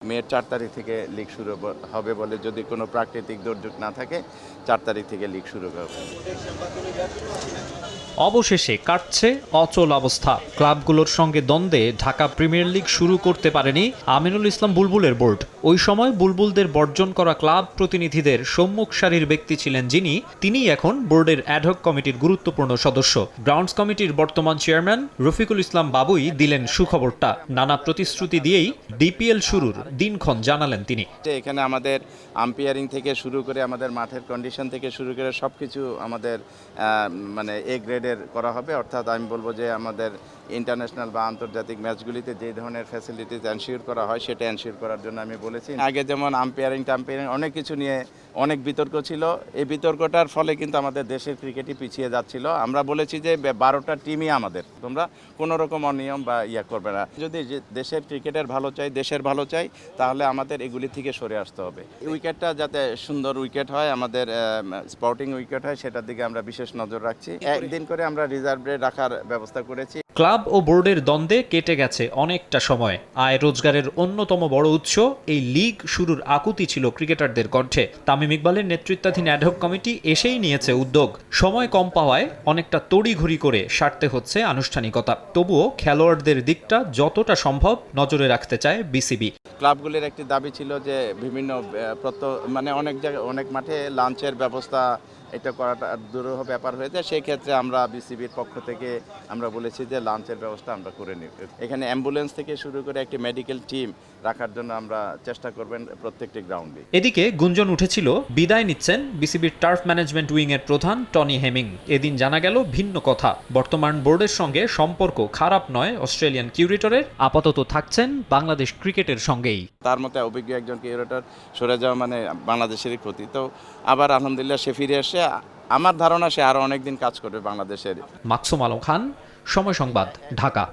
মের 4 তারিখ থেকে লিগ শুরু হবে বলে, যদি কোনো প্রাকৃতিক দুর্যোগ না থাকে 4 তারিখ থেকে লিগ শুরু হবে। অবশেষে কাটছে অচল অবস্থা। ক্লাবগুলোর সঙ্গে দ্বন্দ্বে ঢাকা প্রিমিয়ার লিগ শুরু করতে পারেনি আমিনুল ইসলাম বুলবুলের বোর্ড। ওই সময় বুলবুলদের বর্জন করা ক্লাব প্রতিনিধিদের সম্মুখ সারির ব্যক্তি ছিলেন যিনি, তিনিই এখন বোর্ডের অ্যাডহক কমিটির গুরুত্বপূর্ণ সদস্য। গ্রাউন্ডস কমিটির বর্তমান চেয়ারম্যান রফিকুল ইসলাম বাবুই দিলেন সুখবরটা। নানা প্রতিশ্রুতি দিয়েই ডিপিএল শুরুর দিনক্ষণ জানালেন তিনি। এখানে আমাদের আম্পায়ারিং থেকে শুরু করে আমাদের মাঠের কন্ডিশন থেকে শুরু করে সবকিছু আমাদের মানে এ গ্রেডের করা হবে। অর্থাৎ আমি বলবো যে আমাদের ইন্টারন্যাশনাল বা আন্তর্জাতিক ম্যাচগুলিতে যে ধরনের ফ্যাসিলিটিস এনশিওর করা হয় সেটা এনশিওর করার জন্য আমি বলেছি। আগে যেমন আম্পায়ারিং অনেক কিছু নিয়ে অনেক বিতর্ক ছিল। এই বিতর্কটার ফলে কিন্তু আমাদের দেশের ক্রিকেটই পিছিয়ে যাচ্ছিল। আমরা বলেছি যে 12টা টিমই আমাদের, তোমরা কোনো রকম অনিয়ম বা করবে না। যদি দেশের ক্রিকেটের ভালো চাই, দেশের ভালো চাই, তাহলে আমাদের এগুলি থেকে সরে আসতে হবে। উইকেটটা যাতে সুন্দর উইকেট হয়, আমাদের স্পোর্টিং উইকেট হয়, সেটার দিকে আমরা বিশেষ নজর রাখছি। একদিন করে আমরা রিজার্ভে রাখার ব্যবস্থা করেছি। ক্লাব ও বোর্ডের দ্বন্দ্বে কেটে গেছে অনেকটা সময়। আয় রোজগারের অন্যতম বড় উৎস এই লিগ শুরুর আকুতি ছিল ক্রিকেটারদের কণ্ঠে। তামিম ইকবালের নেতৃত্বাধীন অ্যাডহক কমিটি এসেই নিয়েছে উদ্যোগ। সময় কম পাওয়ায় অনেকটা তড়িঘড়ি করে সারতে হচ্ছে আনুষ্ঠানিকতা। তবুও খেলোয়াড়দের দিকটা যতটা সম্ভব নজরে রাখতে চায় বিসিবি। ক্লাবগুলির একটি দাবি ছিল যে বিভিন্ন মানে অনেক জায়গায় অনেক মাঠে লাঞ্চের ব্যবস্থা এটা করাটা দুরূহ ব্যাপার হয়ে যায়। সেই ক্ষেত্রে আমরা বিসিবির পক্ষ থেকে আমরা বলেছি যে লাঞ্চের ব্যবস্থা আমরা করে নিই। এখানে অ্যাম্বুলেন্স থেকে শুরু করে একটি মেডিকেল টিম রাখার জন্য আমরা চেষ্টা করবেন প্রত্যেকটি গ্রাউন্ডে। এদিকে গুঞ্জন উঠেছিল বিদায় নিচ্ছেন বিসিবির টার্ফ ম্যানেজমেন্ট উইং এর প্রধান টনি হেমিং। এদিন জানা গেল ভিন্ন কথা। বর্তমান বোর্ডের সঙ্গে সম্পর্ক খারাপ নয় অস্ট্রেলিয়ান কিউরেটরের, আপাতত থাকছেন বাংলাদেশ ক্রিকেটের সঙ্গেই। তার মতে অভিজ্ঞ একজন কিউরেটর সরে যাওয়া মানে বাংলাদেশেরই ক্ষতি। তো আবার আলহামদুলিল্লাহ সে ফিরে এসে আমার ধারণা সে আরো অনেকদিন কাজ করবে বাংলাদেশের। মাকসুম আলম খান, সময় সংবাদ, ঢাকা।